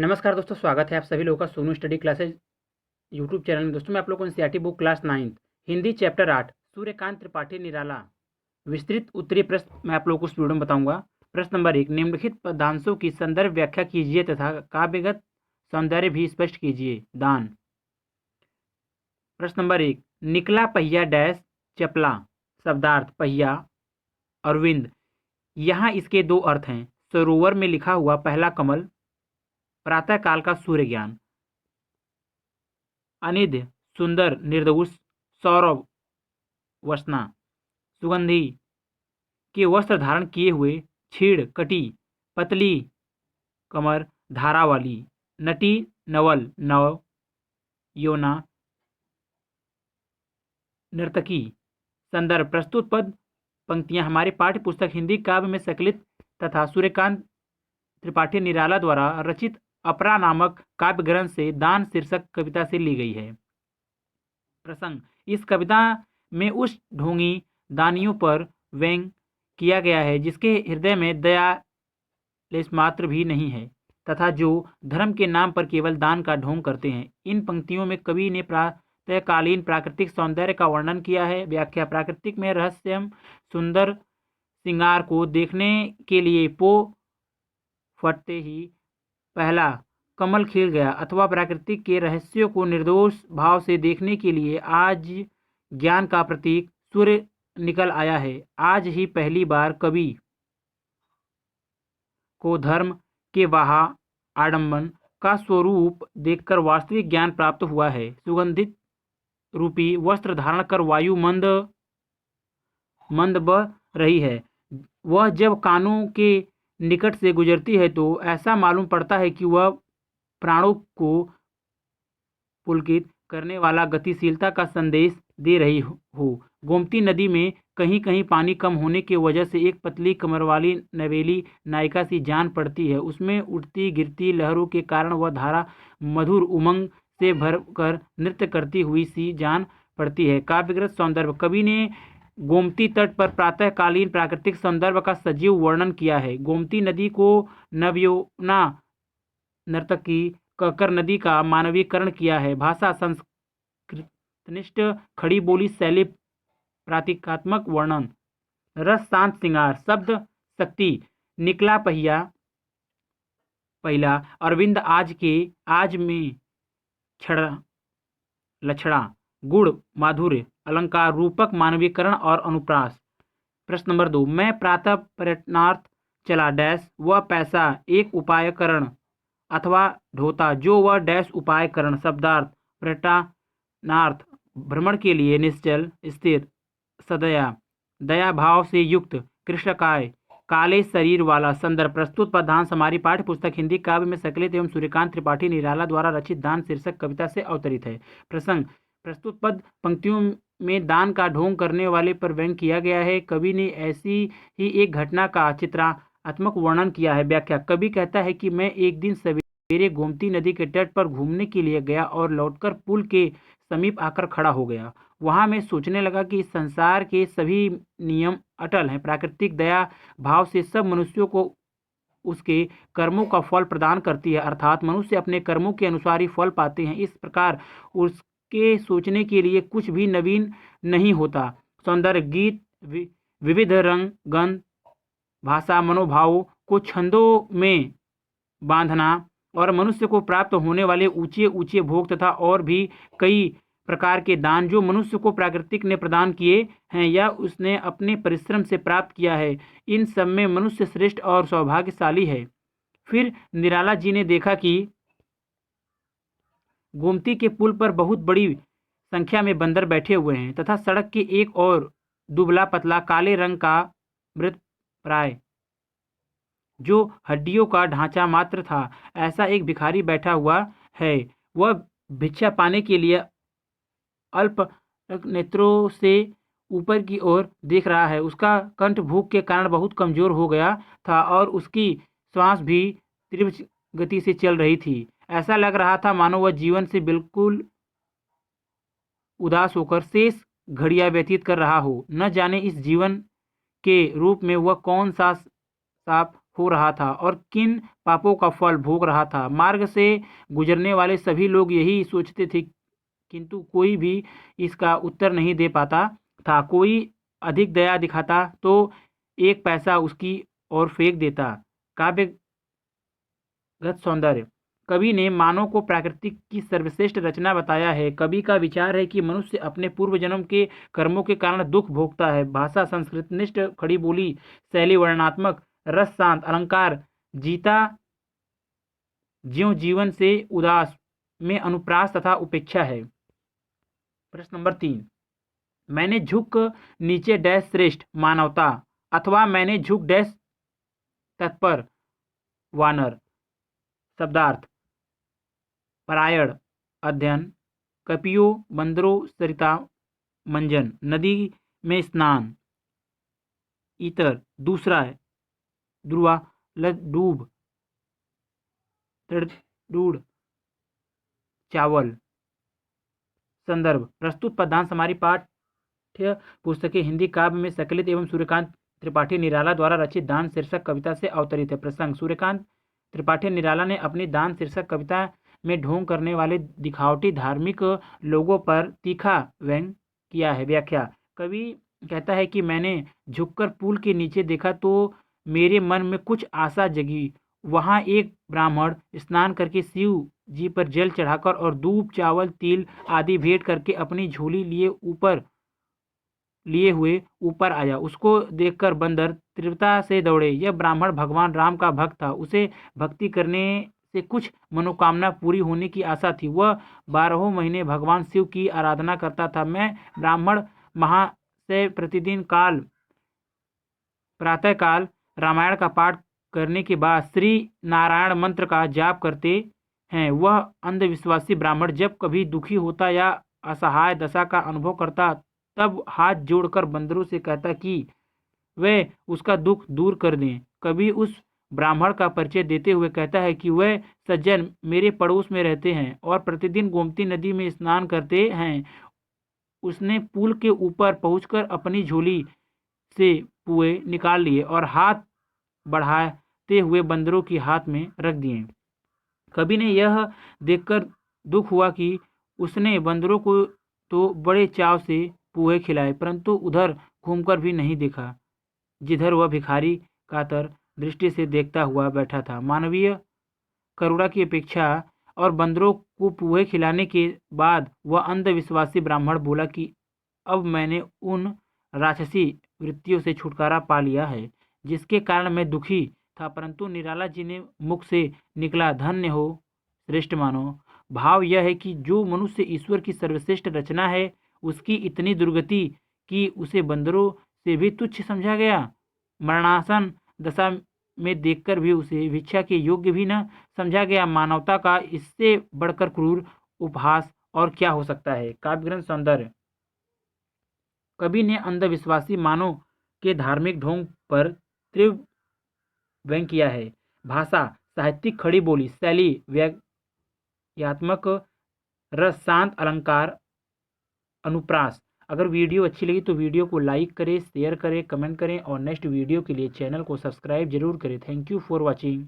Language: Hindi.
नमस्कार दोस्तों, स्वागत है आप सभी लोगों का Sonu study classes YouTube channel में। दोस्तों मैं आप लोगों को NCERT book class 9 Hindi chapter 8 Suryakant Tripathi Nirala विस्तृत उत्तरीय प्रश्न मैं आप लोगों को इस वीडियो में बताऊंगा। प्रश्न नंबर 1, निम्नलिखित पदांशों की संदर्भ व्याख्या कीजिए तथा काव्यगत सौंदर्य भी स्पष्ट कीजिए। दान। प्रश्न नंबर 1, निकला पहिया डैश चपला। शब्दार्थ पहिया, अरविंद। यहाँ इसके दो अर्थ हैं। सरोवर में लिखा हुआ पहला कमल, प्रातःकाल का सूर्य ज्ञान। अनिध, सुंदर, निर्दोष। सौरभ, वसना, सुगंधी के वस्त्र धारण किए हुए। छीड़, कटी, पतली कमर, धारा वाली। नटी, नवल, नव, योना, नर्तकी। संदर्भ प्रस्तुत पद पंक्तियां हमारे पाठ्य पुस्तक हिंदी काव्य में संकलित तथा सूर्यकांत त्रिपाठी निराला द्वारा रचित अपरा नामक काव्य ग्रंथ से दान शीर्षक कविता से ली गई है। प्रसंग, इस कविता में उस ढोंगी दानियों पर व्यंग किया गया है जिसके हृदय में दया लेशमात्र भी नहीं है तथा जो धर्म के नाम पर केवल दान का ढोंग करते हैं। इन पंक्तियों में कवि ने प्रातःकालीन प्राकृतिक सौंदर्य का वर्णन किया है। व्याख्या, प्राकृतिक में रहस्यम सुंदर श्रृंगार को देखने के लिए पो फटते ही पहला कमल खिल गया अथवा प्रकृति के रहस्यों को निर्दोष भाव से देखने के लिए आज ज्ञान का प्रतीक सूर्य निकल आया है। आज ही पहली बार कवि को धर्म के वहा आडंबन का स्वरूप देखकर वास्तविक ज्ञान प्राप्त हुआ है। सुगंधित रूपी वस्त्र धारण कर वायु मंद मंद बह रही है। वह जब कानों के निकट से गुजरती है तो ऐसा मालूम पड़ता है कि वह प्राणों को पुलकित करने वाला गतिशीलता का संदेश दे रही हो। गोमती नदी में कहीं कहीं पानी कम होने की वजह से एक पतली कमर वाली नवेली नायिका सी जान पड़ती है। उसमें उठती गिरती लहरों के कारण वह धारा मधुर उमंग से भरकर नृत्य करती हुई सी जान पड़ती है। काव्यगत सौंदर्य, कवि ने गोमती तट पर प्रातःकालीन प्राकृतिक सौंदर्य का सजीव वर्णन किया है। गोमती नदी को नवयौवना नर्तकी कहकर नदी का मानवीकरण किया है। भाषा, संस्कृतनिष्ठ खड़ी बोली शैली, प्रतीकात्मक वर्णन। रस, शांत श्रृंगार। शब्द शक्ति, निकला पहिया पहला, अरविंद आज में क्षण लक्षणा। गुण, माधुर्य, अलंकार, रूपक, मानवीकरण और अनुप्रास। प्रश्न नंबर 2, मैं प्रातः पर्यटनार्थ चला डैश वह पैसा एक उपायकरण अथवा ढोता जो वह डैश उपायकरण। शब्दार्थ, पर्यटनार्थ भ्रमण के लिए, निश्चल, स्थिर, सदया, दया भाव से युक्त, कृष्णकाय, काले शरीर वाला। संदर्भ प्रस्तुत पदांश हमारी पाठ्य पुस्तक हिंदी काव्य में संकलित एवं सूर्यकांत त्रिपाठी निराला द्वारा रचित दान शीर्षक कविता से अवतरित है। प्रसंग, प्रस्तुत पद पंक्तियों में दान का ढोंग करने वाले पर व्यंग किया गया है। कवि ने ऐसी ही एक घटना का चित्रात्मक वर्णन किया है। व्याख्या, कवि कहता है कि मैं एक दिन सवेरे गोमती नदी के तट पर घूमने के लिए गया और लौटकर पुल के समीप आकर खड़ा हो गया। वहां मैं सोचने लगा कि इस संसार के सभी नियम अटल हैं। प्राकृतिक दया भाव से सब मनुष्यों को उसके कर्मों का फल प्रदान करती है, अर्थात मनुष्य अपने कर्मों के अनुसार ही फल पाते हैं। इस प्रकार उसके सोचने के लिए कुछ भी नवीन नहीं होता। सौंदर्य, गीत, विविध रंग, गंध, भाषा, मनोभावों को छंदों में बांधना और मनुष्य को प्राप्त होने वाले ऊंचे ऊंचे भोग तथा और भी कई प्रकार के दान जो मनुष्य को प्राकृतिक ने प्रदान किए हैं या उसने अपने परिश्रम से प्राप्त किया है, इन सब में मनुष्य श्रेष्ठ और सौभाग्यशाली है। फिर निराला जी ने देखा कि गोमती के पुल पर बहुत बड़ी संख्या में बंदर बैठे हुए हैं तथा सड़क के एक और दुबला पतला काले रंग का मृत प्राय जो हड्डियों का ढांचा मात्र था ऐसा एक भिखारी बैठा हुआ है। वह भिक्षा पाने के लिए अल्प नेत्रों से ऊपर की ओर देख रहा है। उसका कंठ भूख के कारण बहुत कमजोर हो गया था और उसकी श्वास भी तीव्र गति से चल रही थी। ऐसा लग रहा था मानो वह जीवन से बिल्कुल उदास होकर शेष घड़ियां व्यतीत कर रहा हो। न जाने इस जीवन के रूप में वह कौन सा साप हो रहा था और किन पापों का फल भोग रहा था। मार्ग से गुजरने वाले सभी लोग यही सोचते थे, किंतु कोई भी इसका उत्तर नहीं दे पाता था। कोई अधिक दया दिखाता तो एक पैसा उसकी ओर फेंक देता। काव्यगत सौंदर्य। कवि ने मानव को प्रकृति की सर्वश्रेष्ठ रचना बताया है। कवि का विचार है कि मनुष्य अपने पूर्व जन्म के कर्मों के कारण दुख भोगता है। भाषा संस्कृतनिष्ठ, खड़ी बोली, शैली वर्णनात्मक, रस शांत, अलंकार जीता ज्यों जीवन से उदास में अनुप्रास तथा उपेक्षा है। प्रश्न नंबर 3, मैंने झुक नीचे डैश श्रेष्ठ मानवता, अथवा मैंने झुक डैश तत्पर वानर। शब्दार्थ: परायण, अध्ययन, कपियों, बंदरों, सरिता मंजन, नदी में स्नान, इतर, दूसरा, ध्रुवा, डूब, तृण, चावल। संदर्भ: प्रस्तुत पद्यांश हमारी पाठ्य पुस्तकें हिंदी काव्य में संकलित एवं सूर्यकांत त्रिपाठी निराला द्वारा रचित दान शीर्षक कविता से अवतरित है। प्रसंग: सूर्यकांत त्रिपाठी निराला ने अपनी दान शीर्षक कविता में ढोंग करने वाले दिखावटी धार्मिक लोगों पर तीखा व्यंग किया है। व्याख्या: कवि कहता है कि मैंने झुककर पुल के नीचे देखा तो मेरे मन में कुछ आशा जगी। वहां एक ब्राह्मण स्नान करके शिव जी पर जल चढ़ाकर और दूब, चावल, तिल आदि भेंट करके अपनी झोली लिए हुए ऊपर आया। उसको देखकर बंदर तीव्रता से दौड़े। यह ब्राह्मण भगवान राम का भक्त था। उसे भक्ति करने से कुछ मनोकामना पूरी होने की आशा थी। वह 12 महीने भगवान शिव की आराधना करता था। मैं ब्राह्मण महाशय प्रतिदिन प्रातःकाल रामायण का पाठ करने के बाद श्री नारायण मंत्र का जाप करते हैं। वह अंधविश्वासी ब्राह्मण जब कभी दुखी होता या असहाय दशा का अनुभव करता तब हाथ जोड़कर बंदरों से कहता कि वे उसका दुख दूर कर दें। कभी उस ब्राह्मण का परिचय देते हुए कहता है कि वह सज्जन मेरे पड़ोस में रहते हैं और प्रतिदिन गोमती नदी में स्नान करते हैं। उसने पुल के ऊपर पहुंचकर अपनी झोली से पुए निकाल लिए और हाथ बढ़ाते हुए बंदरों के हाथ में रख दिए। कवि ने यह देखकर दुख हुआ कि उसने बंदरों को तो बड़े चाव से पुए खिलाए, परंतु उधर घूमकर भी नहीं देखा जिधर वह भिखारी कातर दृष्टि से देखता हुआ बैठा था। मानवीय करुणा की अपेक्षा और बंदरों को पुए खिलाने के बाद वह अंधविश्वासी ब्राह्मण बोला कि अब मैंने उन राक्षसी वृत्तियों से छुटकारा पा लिया है जिसके कारण मैं दुखी था। परंतु निराला जी ने मुख से निकला, धन्य हो श्रेष्ठ मानो। भाव यह है कि जो मनुष्य ईश्वर की सर्वश्रेष्ठ रचना है उसकी इतनी दुर्गति कि उसे बंदरों से भी तुच्छ समझा गया। मरणासन दशा में देखकर भी उसे भिक्षा के योग्य भी न समझा गया। मानवता का इससे बढ़कर क्रूर उपहास और क्या हो सकता है। काव्यग्रंथ सौंदर्य। कवि ने अंधविश्वासी मानव के धार्मिक ढोंग पर तीव्र व्यंग किया है। भाषा साहित्यिक, खड़ी बोली, शैली व्यंग्यात्मक, रस शांत, अलंकार अनुप्रास। अगर वीडियो अच्छी लगी तो वीडियो को लाइक करें, शेयर करें, कमेंट करें और नेक्स्ट वीडियो के लिए चैनल को सब्सक्राइब जरूर करें। Thank you for watching.